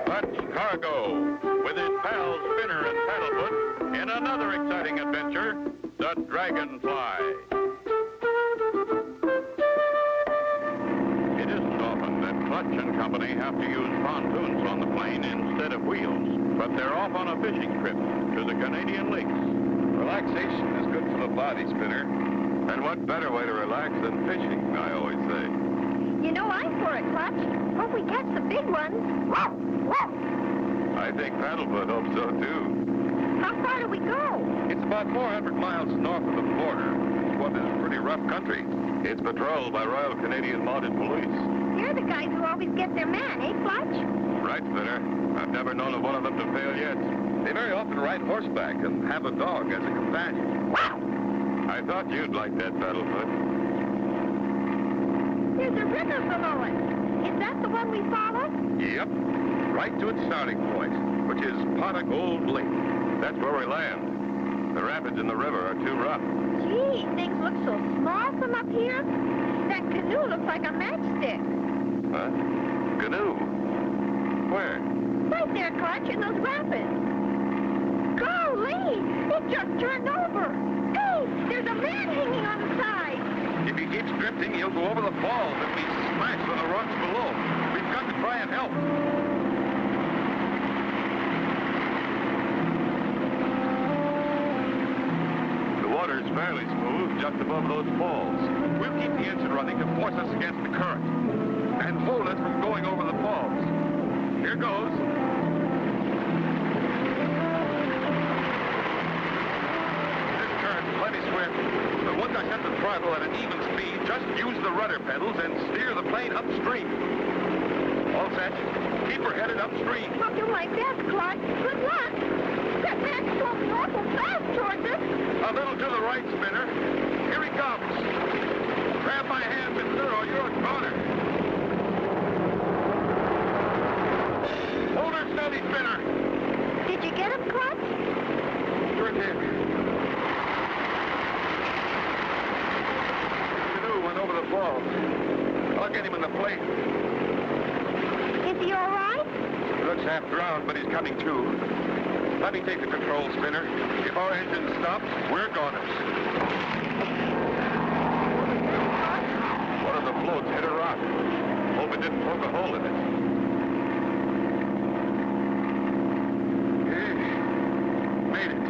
Clutch Cargo, with his pals Spinner and Paddlefoot, in another exciting adventure, the Dragonfly. It isn't often that Clutch and company have to use pontoons on the plane instead of wheels, but they're off on a fishing trip to the Canadian lakes. Relaxation is good for the body, Spinner. And what better way to relax than fishing, I always say. You know, I'm for it, Clutch. Hope we catch the big ones. Whoa, whoa. I think Paddlefoot hopes so, too. How far do we go? It's about 400 miles north of the border. It's what is pretty rough country. It's patrolled by Royal Canadian Mounted Police. They're the guys who always get their man, eh, Clutch? Right, Spinner. I've never known of one of them to fail yet. They very often ride horseback and have a dog as a companion. Wow! I thought you'd like that, Paddlefoot. There's a river below us. Is that the one we followed? Yep. Right to its starting point, which is Pot of Gold Lake. That's where we land. The rapids in the river are too rough. Gee, things look so small from up here. That canoe looks like a matchstick. Huh? Canoe? Where? Right there, Clutch, in those rapids. Golly, it just turned over. Hey, there's a man hanging on the side. If he keeps drifting, he'll go over the falls and be smashed on the rocks below. We've got to try and help. The water's fairly smooth just above those falls. We'll keep the engine running to force us against the current and hold us from going over the falls. Here goes. This current's plenty swift, but once I set the throttle at an even speed, just use the rudder pedals and steer the plane upstream. All set. Keep her headed upstream. I'll do my best, Clutch. Good luck. That man's going awful fast towards us. A little to the right, Spinner. Here he comes. Grab my hand, mister, or you're a goner. Hold her steady, Spinner. Did you get him, Clutch? Sure did. The canoe went over the falls. I'll get him in the plate. Is he all right? He looks half drowned, but he's coming to. Let me take the control, Spinner. If our engine stops, we're goners. One of the floats hit a rock. Hope it didn't poke a hole in it. Made it.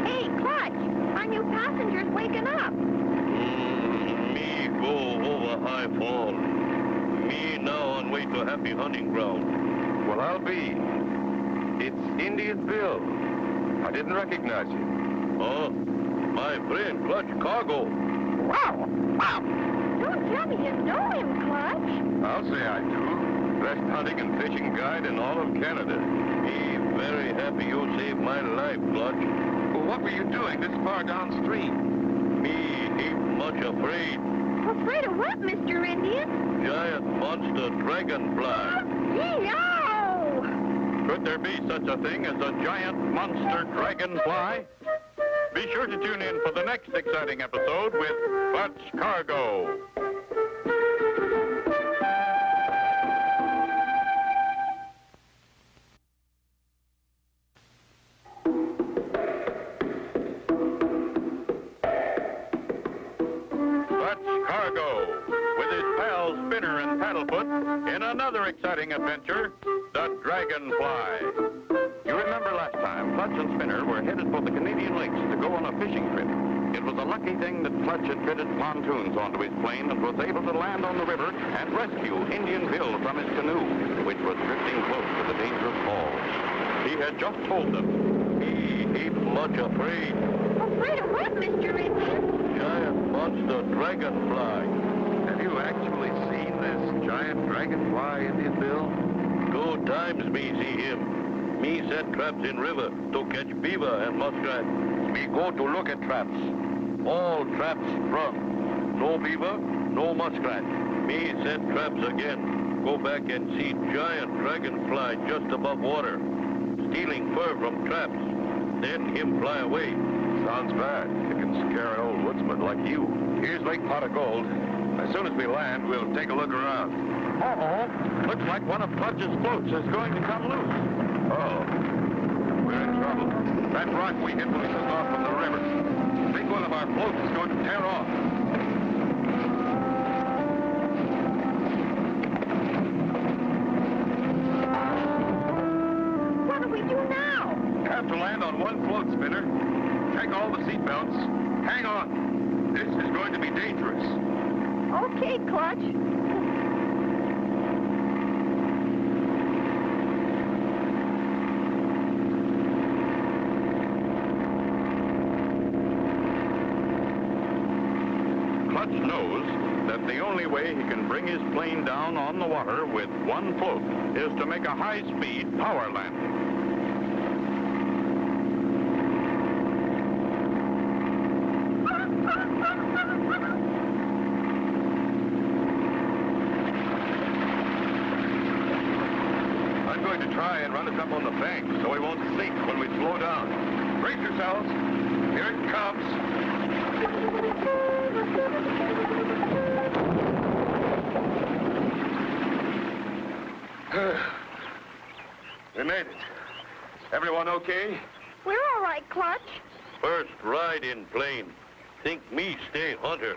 Hey, Clutch, our new passenger's waking up. Me go over high fall. Me now on way to happy hunting ground. Well, I'll be. It's Indian Bill. I didn't recognize you. Oh, my friend Clutch Cargo. Wow, wow. Don't tell me you know him, Clutch. I'll say I do. Best hunting and fishing guide in all of Canada. Me very happy you saved my life, Clutch. Well, what were you doing this far downstream? Me ain't much afraid. Afraid of what, Mr. Indian? Giant monster dragonfly. Yo! Could there be such a thing as a giant monster dragonfly? Be sure to tune in for the next exciting episode with Clutch Cargo. Cargo, with his pals Spinner and Paddlefoot, in another exciting adventure, the Dragonfly. You remember last time, Clutch and Spinner were headed for the Canadian lakes to go on a fishing trip. It was a lucky thing that Clutch had fitted pontoons onto his plane and was able to land on the river and rescue Indian Bill from his canoe, which was drifting close to the dangerous falls. He had just told them, he ain't much afraid. Afraid of what, Mr. Indian? Giant monster dragonfly. Have you actually seen this giant dragonfly, Indian Bill? 2 times me see him. Me set traps in river to catch beaver and muskrat. Me go to look at traps. All traps sprung. No beaver, no muskrat. Me set traps again. Go back and see giant dragonfly just above water, stealing fur from traps. Then him fly away. Sounds bad. It can scare an old woodsman like you. Here's Lake Pot of Gold. As soon as we land, we'll take a look around. Uh-oh. Looks like one of Clutch's floats is going to come loose. Oh. We're in trouble. That rock we hit pushed us off from the river. I think one of our floats is going to tear off. What do we do now? Have to land on one float, Spinner. Take all the seat belts. Hang on. This is going to be dangerous. Okay, Clutch. Clutch knows that the only way he can bring his plane down on the water with one float is to make a high-speed power landing. I'm going to try and run us up on the bank so we won't sink when we slow down. Brace yourselves. Here it comes. We made it. Everyone okay? We're all right, Clutch. First ride in plane. Think me stay hunter.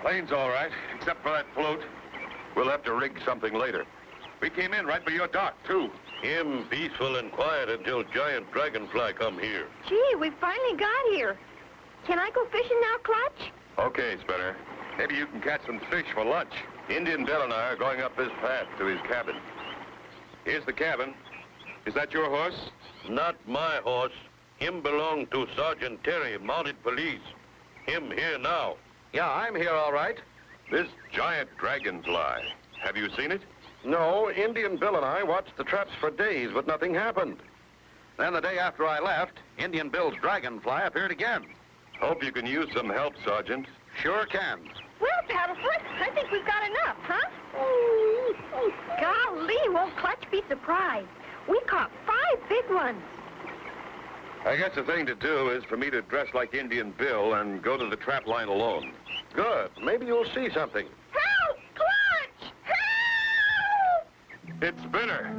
Plane's all right, except for that float. We'll have to rig something later. We came in right by your dock, too. Him peaceful and quiet until giant dragonfly come here. Gee, we finally got here. Can I go fishing now, Clutch? Okay, Spinner. Maybe you can catch some fish for lunch. Indian Bill and I are going up this path to his cabin. Here's the cabin. Is that your horse? Not my horse. Him belong to Sergeant Terry, mounted police. Him here now. Yeah, I'm here all right. This giant dragonfly. Have you seen it? No, Indian Bill and I watched the traps for days, but nothing happened. Then the day after I left, Indian Bill's dragonfly appeared again. Hope you can use some help, Sergeant. Sure can. Well, Paddlefoot, I think we've got enough, huh? Golly, won't Clutch be surprised? We caught 5 big ones. I guess the thing to do is for me to dress like Indian Bill and go to the trap line alone. Good. Maybe you'll see something. Help! Clutch! Help! It's Spinner.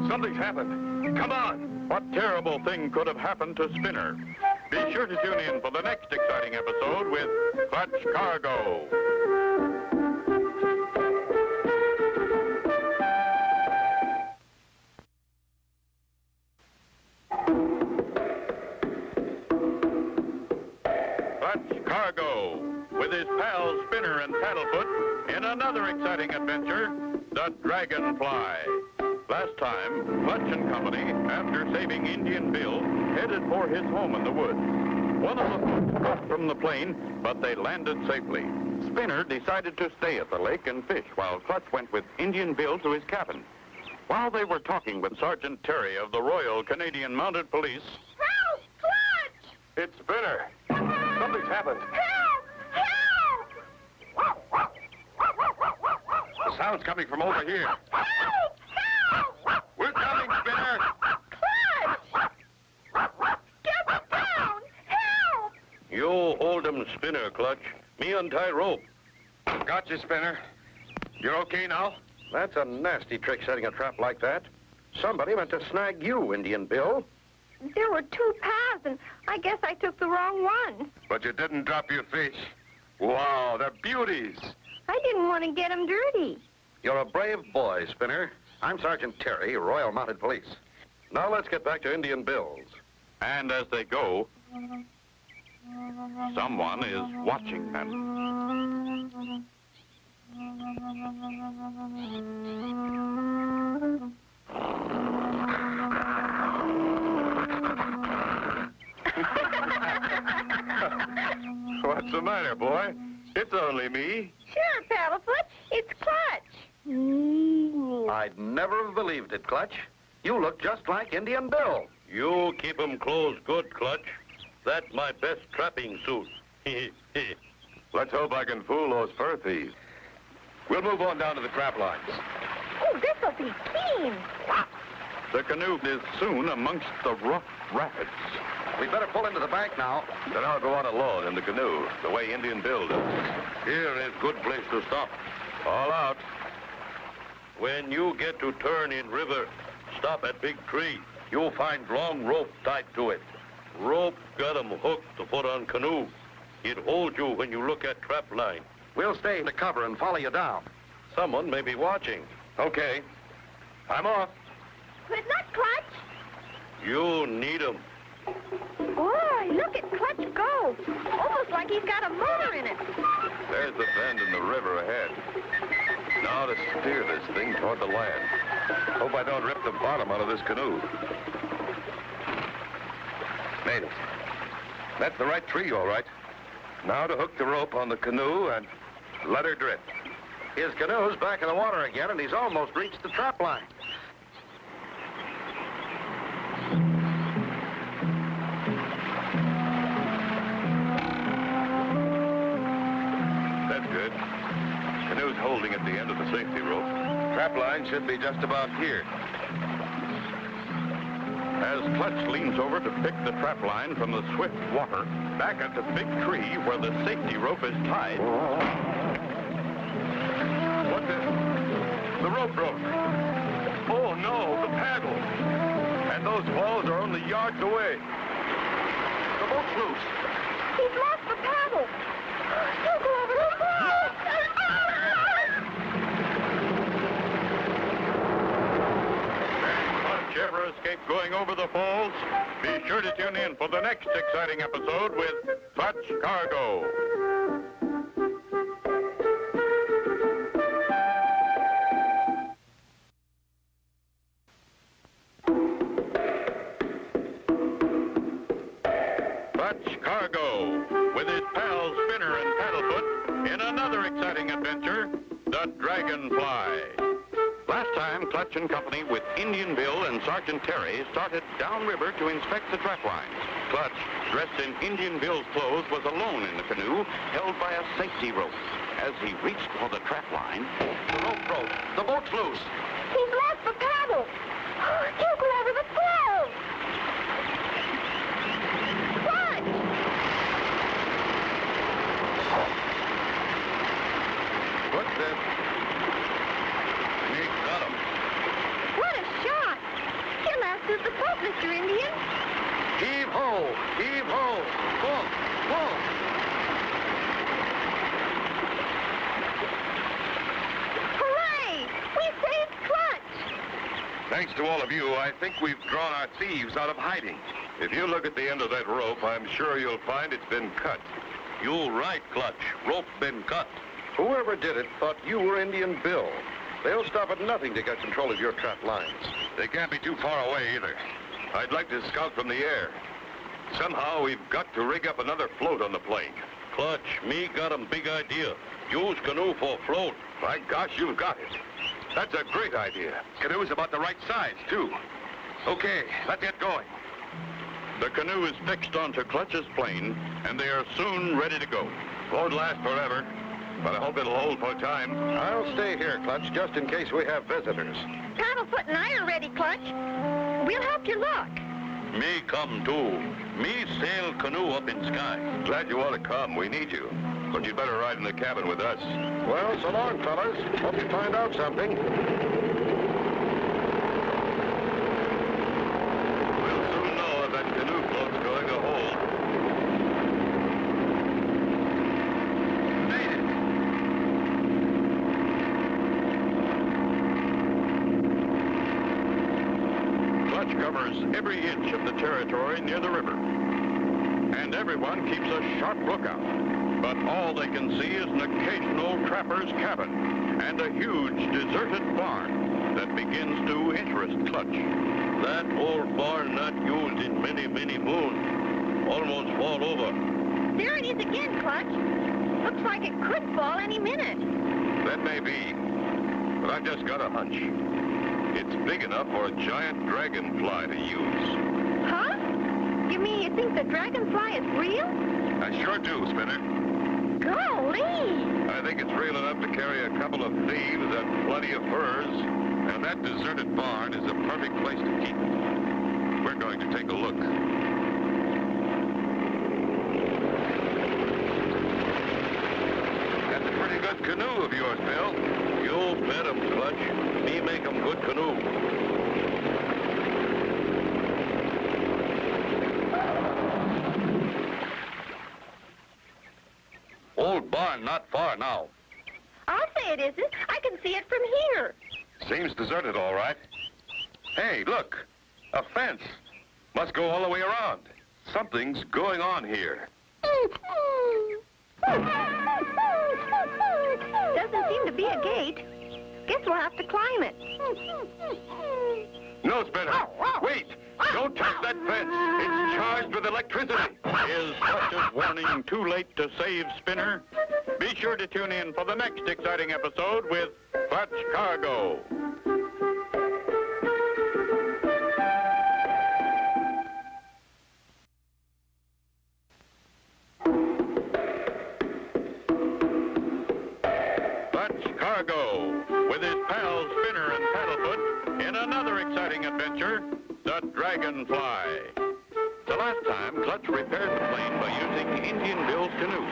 Something's happened. Come on. What terrible thing could have happened to Spinner? Be sure to tune in for the next exciting episode with Clutch Cargo. Clutch Cargo, with his pals Spinner and Paddlefoot, in another exciting adventure, the Dragonfly. Last time, Clutch and company, after saving Indian Bill, headed for his home in the woods. One of the folks got from the plane, but they landed safely. Spinner decided to stay at the lake and fish, while Clutch went with Indian Bill to his cabin. While they were talking with Sergeant Terry of the Royal Canadian Mounted Police... Help! Clutch! It's Spinner. Something's happened. Help! Help! The sound's coming from over here. Help! Help! We're coming, Spinner. Clutch! Get me down! Help! You hold 'em, Spinner, Clutch. Me untie rope. Got you, Spinner. You're okay now? That's a nasty trick, setting a trap like that. Somebody meant to snag you, Indian Bill. There were 2 paths, and I guess I took the wrong one. But you didn't drop your fish. Wow, they're beauties. I didn't want to get them dirty. You're a brave boy, Spinner. I'm Sergeant Terry, Royal Mounted Police. Now let's get back to Indian Bill's. And as they go, someone is watching them. What's the matter, boy? It's only me. Sure, Paddlefoot. It's Clutch. I'd never have believed it, Clutch. You look just like Indian Bill. You keep 'em closed good, Clutch. That's my best trapping suit. Let's hope I can fool those fur thieves. We'll move on down to the trap lines. Oh, this'll be keen. The canoe is soon amongst the rough rapids. We'd better pull into the bank now. Then I'll go on alone in the canoe, the way Indian Bill does. Here is good place to stop. All out. When you get to turn in river, stop at big tree. You'll find long rope tied to it. Rope got 'em hooked to put on canoe. It holds you when you look at trap line. We'll stay in the cover and follow you down. Someone may be watching. Okay. I'm off. Good luck, Clutch. You need 'em. Boy, look at Clutch go. Almost like he's got a motor in it. There's the bend in the river ahead. Now to steer this thing toward the land. Hope I don't rip the bottom out of this canoe. Made it. That's the right tree, all right. Now to hook the rope on the canoe and let her drift. His canoe's back in the water again, and he's almost reached the trap line. That's good. Canoe's holding at the end of the safety rope. Trap line should be just about here. As Clutch leans over to pick the trap line from the swift water, back at the big tree where the safety rope is tied. What's this? The rope broke. Oh, no, the paddle. And those falls are only yards away. The boat's loose. He's lost the paddle. He'll go over the falls. Clutch ever escape going over the falls? Be sure to tune in for the next exciting episode with Clutch Cargo. Clutch Cargo, with his pals Spinner and Paddlefoot, in another exciting adventure, the Dragonfly. Last time, Clutch and Company with Indian Bill and Sergeant Terry started downriver to inspect the trap lines. Clutch, dressed in Indian Bill's clothes, was alone in the canoe, held by a safety rope. As he reached for the trap line, the rope broke. The boat's loose. He's lost the paddle. He'll go over the falls. Clutch! What's this? Me got 'em. What a shot! He'll last us the boat, Mr. Indian. Heave ho! Heave ho! Pull! Pull! Hooray! We saved Clutch! Thanks to all of you, I think we've drawn our thieves out of hiding. If you look at the end of that rope, I'm sure you'll find it's been cut. You right, Clutch. Rope been cut. Whoever did it thought you were Indian Bill. They'll stop at nothing to get control of your trap lines. They can't be too far away either. I'd like to scout from the air. Somehow we've got to rig up another float on the plane. Clutch, me got 'em big idea. Use canoe for float. My gosh, you've got it. That's a great idea. Canoe's about the right size, too. Okay, let's get going. The canoe is fixed onto Clutch's plane, and they are soon ready to go. Won't last forever, but I hope it'll hold for a time. I'll stay here, Clutch, just in case we have visitors. Paddlefoot and I are ready, Clutch. We'll help you look. Me come too. Me sail canoe up in sky. Glad you want to come. We need you. But you'd better ride in the cabin with us. Well, so long, fellas. Hope you find out something. We'll soon know if that canoe float's going to hold. Made it! Clutch covers every inch of the territory near the river. And everyone keeps a sharp lookout. But all they can see is an occasional trapper's cabin and a huge deserted barn that begins to interest Clutch. That old barn not used in many, many moons. Almost fall over. There it is again, Clutch. Looks like it could fall any minute. That may be. But I've just got a hunch. It's big enough for a giant dragonfly to use. Huh? You mean you think the dragonfly is real? I sure do, Spinner. Golly! I think it's real enough to carry a couple of thieves and plenty of furs. And that deserted barn is a perfect place to keep it. We're going to take a look. canoe of yours, Bill. You bet 'em, Clutch. Me make 'em good canoe. Old barn not far now. I'll say it isn't. I can see it from here. Seems deserted, all right. Hey, look. A fence. Must go all the way around. Something's going on here. Doesn't seem to be a gate. Guess we'll have to climb it. No, Spinner. Wait. Don't touch that fence. It's charged with electricity. Is Clutch's warning too late to save Spinner? Be sure to tune in for the next exciting episode with Clutch Cargo. Clutch Cargo, with his pals Spinner and Paddlefoot, in another exciting adventure, the Dragonfly. The last time, Clutch repaired the plane by using Indian Bill's canoe.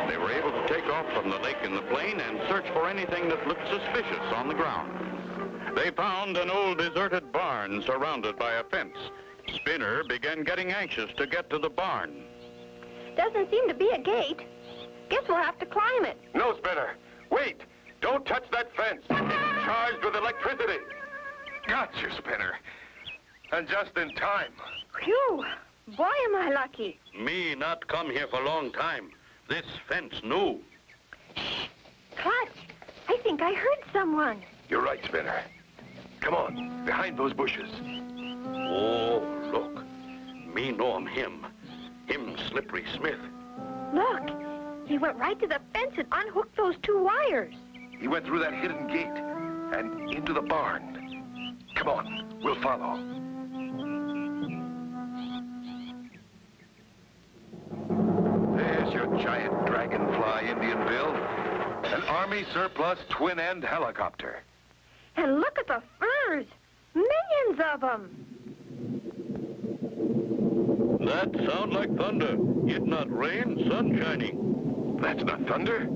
They were able to take off from the lake in the plane and search for anything that looked suspicious on the ground. They found an old deserted barn surrounded by a fence. Spinner began getting anxious to get to the barn. Doesn't seem to be a gate. Guess we'll have to climb it. No, Spinner. Wait. Don't touch that fence. It's charged with electricity. Got you, Spinner. And just in time. Phew! Boy, am I lucky. Me not come here for long time. This fence new. Clutch, I think I heard someone. You're right, Spinner. Come on, behind those bushes. Oh, look. Me know him. Him Slippery Smith. Look, he went right to the fence and unhooked those two wires. He went through that hidden gate and into the barn. Come on, we'll follow. There's your giant Dragonfly, Indian Bill. An Army surplus twin-end helicopter. And look at the furs. Millions of them. That sound like thunder. It not rain, sun shining. That's not thunder.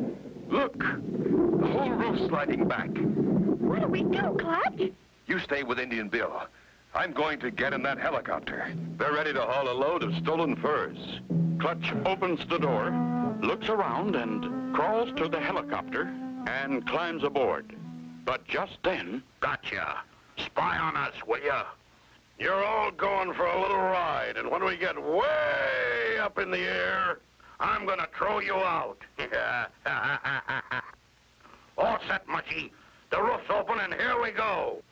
Look, the whole roof's sliding back. What do we do, Clutch? You stay with Indian Bill. I'm going to get in that helicopter. They're ready to haul a load of stolen furs. Clutch opens the door, looks around, and crawls to the helicopter and climbs aboard. But just then... Gotcha. Spy on us, will ya? You're all going for a little ride, and when we get way up in the air, I'm gonna throw you out. All set, Mushy. The roof's open, and here we go.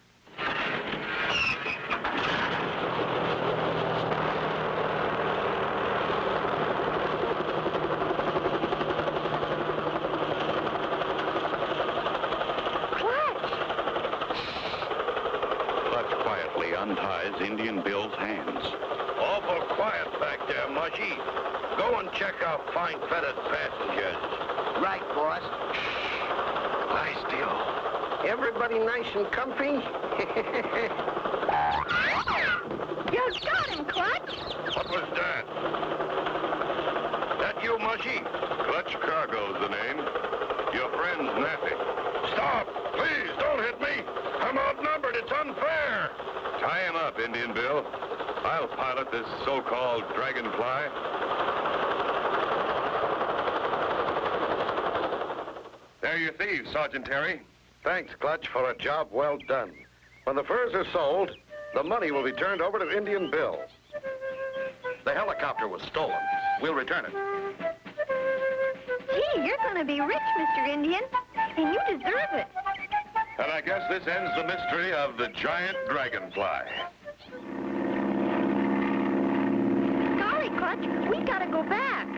Unties Indian Bill's hands. Awful quiet back there, Mushy. Go and check our fine-feathered passengers. Right, boss. Lie still. Everybody nice and comfy? You got him, Clutch. What was that? That you, Mushy? Clutch Cargo's the name. Your friend's napping. Stop! Please, don't hit me! I'm outnumbered. It's unfair. Tie him up, Indian Bill. I'll pilot this so-called Dragonfly. They're your thieves, Sergeant Terry. Thanks, Clutch, for a job well done. When the furs are sold, the money will be turned over to Indian Bill. The helicopter was stolen. We'll return it. Gee, you're going to be rich, Mr. Indian, and you deserve it. And I guess this ends the mystery of the giant Dragonfly. Sorry, Clutch, we got to go back.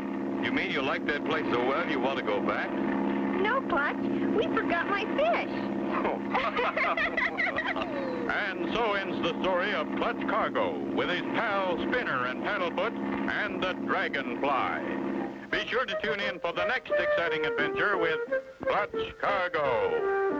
You mean you like that place so well you want to go back? No, Clutch, we forgot my fish. And so ends the story of Clutch Cargo with his pals Spinner and Paddlefoot and the Dragonfly. Be sure to tune in for the next exciting adventure with Clutch Cargo.